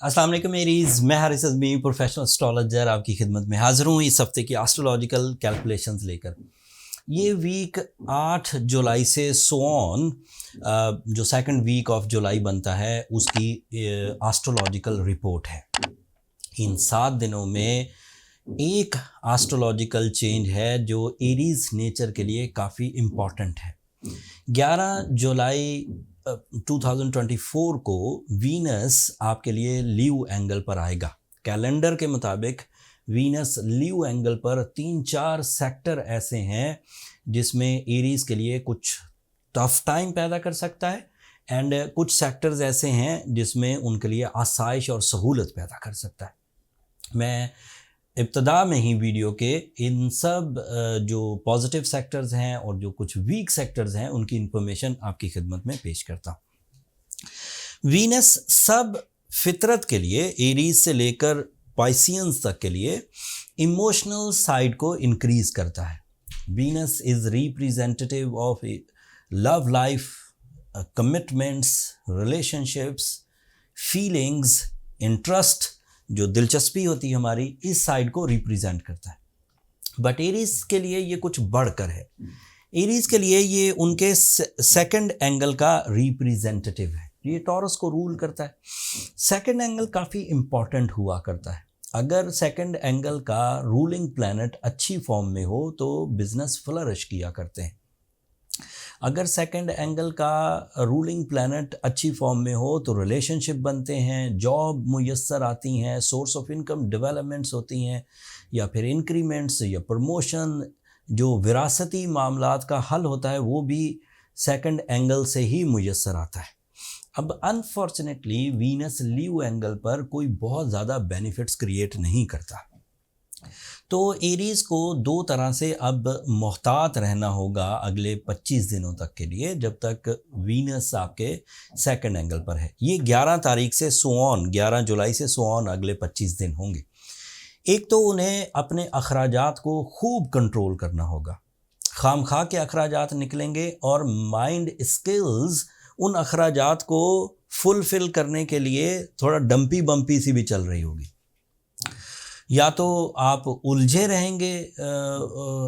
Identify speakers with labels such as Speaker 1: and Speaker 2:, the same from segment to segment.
Speaker 1: अस्सलाम वालेकुम मेरीज़, मैं हारिस अज़मी प्रोफेशनल एस्ट्रोलॉजर आपकी खिदमत में हाज़िर हूँ इस हफ्ते की एस्ट्रोलॉजिकल कैलकुलेशंस लेकर। ये वीक 8 जुलाई से सो ऑन जो सेकंड वीक ऑफ जुलाई बनता है उसकी एस्ट्रोलॉजिकल रिपोर्ट है। इन 7 दिनों में एक एस्ट्रोलॉजिकल चेंज है जो एरीज़ नेचर के लिए काफ़ी इम्पॉर्टेंट है। 11 जुलाई 2024 को वीनस आपके लिए लीव एंगल पर आएगा। कैलेंडर के मुताबिक वीनस लीव एंगल पर 3-4 सेक्टर ऐसे हैं जिसमें एरीज़ के लिए कुछ टफ टाइम पैदा कर सकता है एंड कुछ सेक्टर्स ऐसे हैं जिसमें उनके लिए आसाइश और सहूलत पैदा कर सकता है। मैं इब्तदा में ही वीडियो के इन सब जो पॉजिटिव सेक्टर्स हैं और जो कुछ वीक सेक्टर्स हैं उनकी इंफॉर्मेशन आपकी खिदमत में पेश करता हूँ। वीनस सब फितरत के लिए एरीज से लेकर पाइसियंस तक के लिए इमोशनल साइड को इंक्रीज करता है। Venus is representative of love life, commitments, relationships, feelings, interest, जो दिलचस्पी होती है हमारी, इस साइड को रिप्रेजेंट करता है। बट एरीज के लिए ये कुछ बढ़कर है। एरीज के लिए ये उनके सेकंड एंगल का रिप्रेजेंटेटिव है। ये टॉरस को रूल करता है। सेकंड एंगल काफ़ी इम्पॉर्टेंट हुआ करता है। अगर सेकंड एंगल का रूलिंग प्लैनेट अच्छी फॉर्म में हो तो बिजनेस फ्लरिश किया करते हैं। अगर सेकंड एंगल का रूलिंग प्लैनेट अच्छी फॉर्म में हो तो रिलेशनशिप बनते हैं, जॉब मुयस्सर आती हैं, सोर्स ऑफ इनकम डेवलपमेंट्स होती हैं, या फिर इंक्रीमेंट्स या प्रमोशन, जो विरासती मामलात का हल होता है वो भी सेकंड एंगल से ही मुयस्सर आता है। अब अनफॉर्चुनेटली वीनस लीव एंगल पर कोई बहुत ज़्यादा बेनिफिट्स क्रिएट नहीं करता। तो एरीज़ को दो तरह से अब मोहतात रहना होगा अगले 25 दिनों तक के लिए, जब तक वीनस आपके सेकंड एंगल पर है। ये 11 तारीख से सो ऑन, 11 जुलाई से सो ऑन अगले 25 दिन होंगे। एक तो उन्हें अपने अखराजात को खूब कंट्रोल करना होगा। खामखा के अखराजात निकलेंगे और माइंड स्किल्स उन अखराजात को फुलफिल करने के लिए थोड़ा डंपी बम्पी सी भी चल रही होगी। या तो आप उलझे रहेंगे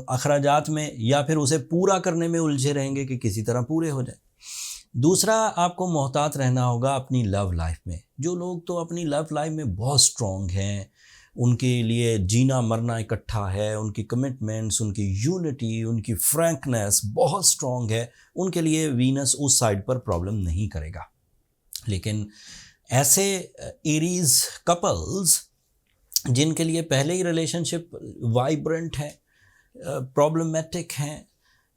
Speaker 1: अखराजात में, या फिर उसे पूरा करने में उलझे रहेंगे कि किसी तरह पूरे हो जाए। दूसरा, आपको मोहतात रहना होगा अपनी लव लाइफ में। जो लोग तो अपनी लव लाइफ में बहुत स्ट्रॉन्ग हैं, उनके लिए जीना मरना इकट्ठा है, उनकी कमिटमेंट्स, उनकी यूनिटी, उनकी फ्रैंकनेस बहुत स्ट्रॉन्ग है, उनके लिए वीनस उस साइड पर प्रॉब्लम नहीं करेगा। लेकिन ऐसे एरीज कपल्स जिनके लिए पहले ही रिलेशनशिप वाइब्रेंट है, प्रॉब्लमेटिक हैं,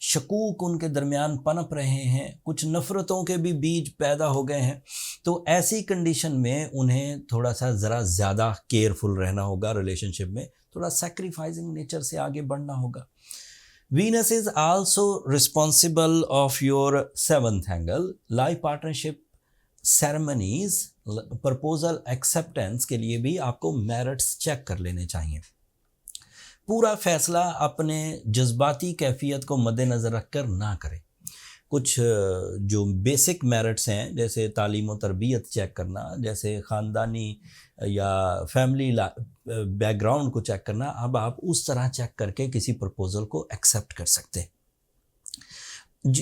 Speaker 1: शकूक उनके दरमियान पनप रहे हैं, कुछ नफ़रतों के भी बीज पैदा हो गए हैं, तो ऐसी कंडीशन में उन्हें थोड़ा सा ज़रा ज़्यादा केयरफुल रहना होगा। रिलेशनशिप में थोड़ा सैक्रिफाइसिंग नेचर से आगे बढ़ना होगा। Venus is also responsible of your 7th angle. Life partnership ceremonies, proposal acceptance के लिए भी आपको मेरिट्स चेक कर लेने चाहिए। पूरा फैसला अपने जज्बाती कैफियत को मद्देनज़र रखकर ना करें। कुछ जो बेसिक मेरिट्स हैं जैसे तालीम और तरबियत चेक करना, जैसे ख़ानदानी या फैमिली बैकग्राउंड को चेक करना, अब आप उस तरह चेक करके किसी प्रपोज़ल को एक्सेप्ट कर सकते हैं।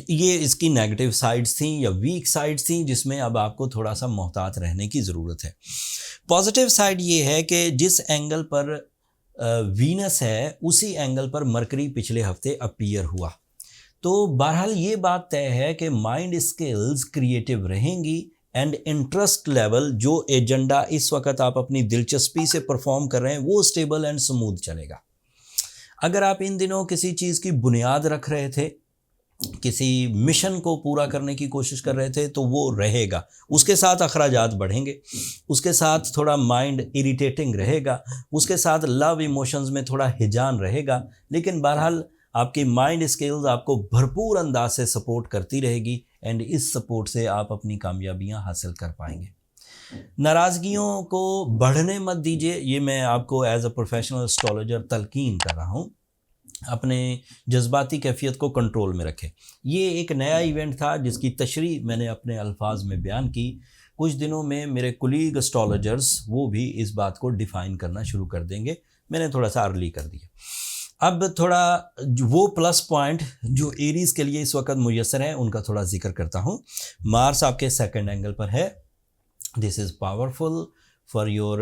Speaker 1: ये इसकी नेगेटिव साइड्स थी या वीक साइड्स थी जिसमें अब आपको थोड़ा सा मोहतात रहने की ज़रूरत है। पॉजिटिव साइड ये है कि जिस एंगल पर वीनस है उसी एंगल पर मरकरी पिछले हफ्ते अपीयर हुआ। तो बहरहाल ये बात तय है कि माइंड स्किल्स क्रिएटिव रहेंगी एंड इंटरेस्ट लेवल, जो एजेंडा इस वक्त आप अपनी दिलचस्पी से परफॉर्म कर रहे हैं, वो स्टेबल एंड स्मूथ चलेगा। अगर आप इन दिनों किसी चीज़ की बुनियाद रख रहे थे, किसी मिशन को पूरा करने की कोशिश कर रहे थे, तो वो रहेगा। उसके साथ अखराजात बढ़ेंगे, उसके साथ थोड़ा माइंड इरिटेटिंग रहेगा, उसके साथ लव इमोशंस में थोड़ा हिजान रहेगा, लेकिन बहरहाल आपकी माइंड स्किल्स आपको भरपूर अंदाज से सपोर्ट करती रहेगी एंड इस सपोर्ट से आप अपनी कामयाबियां हासिल कर पाएंगे। नाराज़गियों को बढ़ने मत दीजिए। ये मैं आपको एज अ प्रोफेशनल एस्ट्रोलॉजर तलकीन कर रहा हूँ। अपने जज्बाती कैफियत को कंट्रोल में रखें। ये एक नया इवेंट था जिसकी तशरीह मैंने अपने अल्फाज में बयान की। कुछ दिनों में मेरे कुलीग एस्ट्रोलॉजर्स वो भी इस बात को डिफाइन करना शुरू कर देंगे। मैंने थोड़ा सा अर्ली कर दिया। अब थोड़ा वो प्लस पॉइंट जो एरीज़ के लिए इस वक्त मुयसर है उनका थोड़ा जिक्र करता हूँ। मार्स आपके सेकंड एंगल पर है। This is powerful for your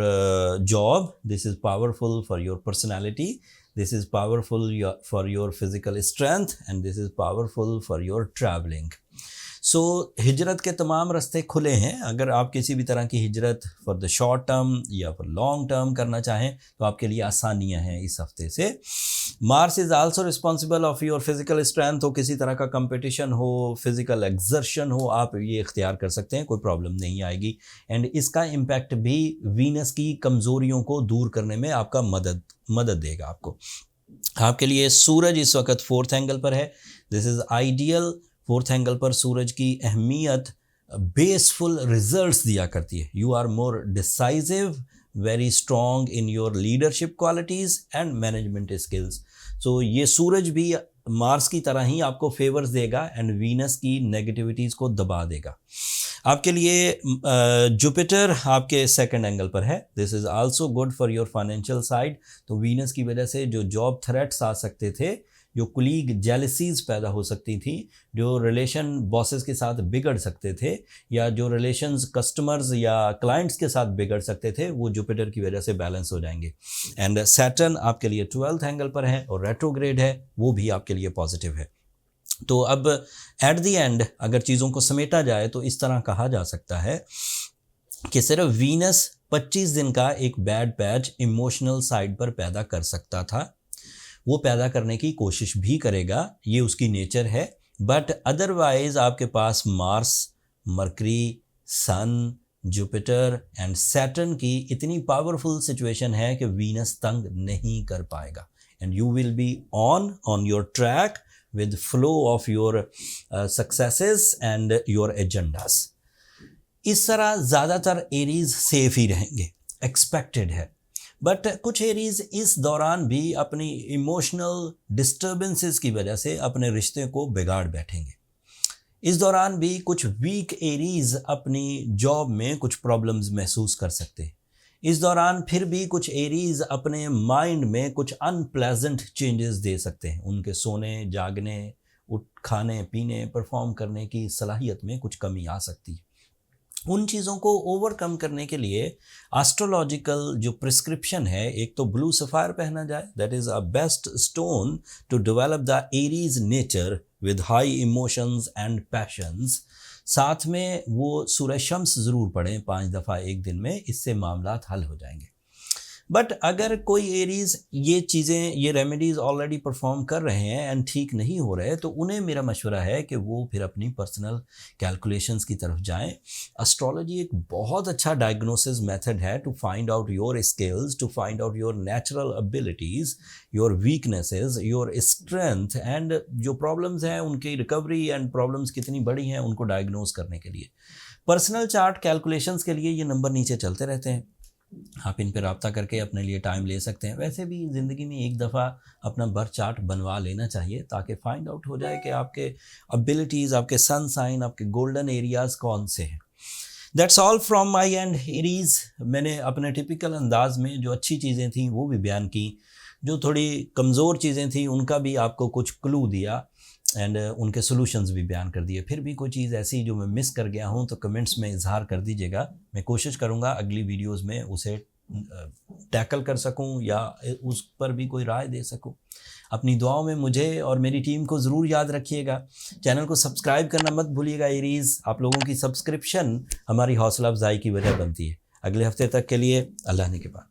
Speaker 1: job, this is powerful for your personality, this is powerful for your physical strength and this is powerful for your traveling. सो हिजरत के तमाम रास्ते खुले हैं। अगर आप किसी भी तरह की हिजरत फॉर द शॉर्ट टर्म या फॉर लॉन्ग टर्म करना चाहें तो आपके लिए आसानियां हैं इस हफ्ते से। Mars is also responsible of your physical strength. हो किसी तरह का कंपटीशन हो, फिजिकल एक्सर्शन हो, आप ये इख्तियार कर सकते हैं, कोई प्रॉब्लम नहीं आएगी। एंड इसका इम्पैक्ट भी वीनस की कमज़ोरियों को दूर करने में आपका मदद देगा आपको। आपके लिए सूरज इस वक्त फोर्थ एंगल पर है। This is ideal. Fourth angle पर सूरज की अहमियत बेसफुल रिजल्ट्स दिया करती है। You are more decisive, very strong in your leadership qualities and management skills. So ये सूरज भी मार्स की तरह ही आपको फेवर्स देगा एंड वीनस की नेगेटिविटीज़ को दबा देगा। आपके लिए जुपिटर आपके सेकंड एंगल पर है। This is also good for your financial side. तो वीनस की वजह से जो जॉब थ्रेट्स आ सकते थे, जो कुलीग जेलसीज पैदा हो सकती थी, जो रिलेशन बॉसेस के साथ बिगड़ सकते थे, या जो रिलेशंस कस्टमर्स या क्लाइंट्स के साथ बिगड़ सकते थे, वो जुपिटर की वजह से बैलेंस हो जाएंगे। एंड सैटर्न आपके लिए 12th एंगल पर है और रेट्रोग्रेड है, वो भी आपके लिए पॉजिटिव है। तो अब एट द एंड अगर चीज़ों को समेटा जाए तो इस तरह कहा जा सकता है कि सिर्फ वीनस 25 दिन का एक बैड पैच इमोशनल साइड पर पैदा कर सकता था। वो पैदा करने की कोशिश भी करेगा, ये उसकी नेचर है। बट अदरवाइज आपके पास Mars, Mercury, Sun, Jupiter and Saturn की इतनी पावरफुल सिचुएशन है कि वीनस तंग नहीं कर पाएगा and you will be on your track with flow of your successes and your agendas. इस तरह ज़्यादातर एरीज सेफ ही रहेंगे, एक्सपेक्टेड है। बट कुछ एरीज इस दौरान भी अपनी इमोशनल डिस्टर्बेंसेस की वजह से अपने रिश्ते को बिगाड़ बैठेंगे। इस दौरान भी कुछ वीक एरीज अपनी जॉब में कुछ प्रॉब्लम्स महसूस कर सकते हैं। इस दौरान फिर भी कुछ एरीज अपने माइंड में कुछ अनप्लेजेंट चेंजेस दे सकते हैं। उनके सोने, जागने, खाने पीने, परफॉर्म करने की सलाहियत में कुछ कमी आ सकती है। उन चीज़ों को ओवरकम करने के लिए एस्ट्रोलॉजिकल जो प्रिस्क्रिप्शन है, एक तो ब्लू सफ़ायर पहना जाए, that is a best stone to develop the Aries nature with high emotions and passions. साथ में वो सूरज शम्स ज़रूर पढ़ें 5 दफ़ा एक दिन में, इससे मामलात हल हो जाएंगे। बट अगर कोई एरीज़ ये चीज़ें, ये रेमेडीज़ ऑलरेडी परफॉर्म कर रहे हैं एंड ठीक नहीं हो रहे, तो उन्हें मेरा मशवरा है कि वो फिर अपनी पर्सनल कैलकुलेशंस की तरफ जाएं। एस्ट्रोलॉजी एक बहुत अच्छा डायग्नोसिस मेथड है to find out your skills, to find out your natural abilities, your weaknesses, your strength and जो प्रॉब्लम्स हैं उनकी रिकवरी एंड प्रॉब्लम्स कितनी बड़ी हैं उनको डायग्नोज करने के लिए। पर्सनल चार्ट कैलकुलेशंस के लिए ये नंबर नीचे चलते रहते हैं, आप इन पर रब्ता करके अपने लिए टाइम ले सकते हैं। वैसे भी ज़िंदगी में एक दफ़ा अपना बर्थ चार्ट बनवा लेना चाहिए ताकि फाइंड आउट हो जाए कि आपके एबिलिटीज़, आपके सन साइन, आपके गोल्डन एरियाज़ कौन से हैं। That's all from my and Aries. मैंने अपने टिपिकल अंदाज में जो अच्छी चीज़ें थी वो भी बयान की, जो थोड़ी कमज़ोर चीज़ें थी उनका भी आपको कुछ क्लू दिया एंड उनके सॉल्यूशंस भी बयान कर दिए। फिर भी कोई चीज़ ऐसी जो मैं मिस कर गया हूँ तो कमेंट्स में इजहार कर दीजिएगा। मैं कोशिश करूँगा अगली वीडियोस में उसे टैकल कर सकूँ या उस पर भी कोई राय दे सकूँ। अपनी दुआओं में मुझे और मेरी टीम को ज़रूर याद रखिएगा। चैनल को सब्सक्राइब करना मत भूलिएगा एरीज़। आप लोगों की सब्सक्रिप्शन हमारी हौसला अफजाई की वजह बनती है। अगले हफ्ते तक के लिए अल्लाह ने के बाद।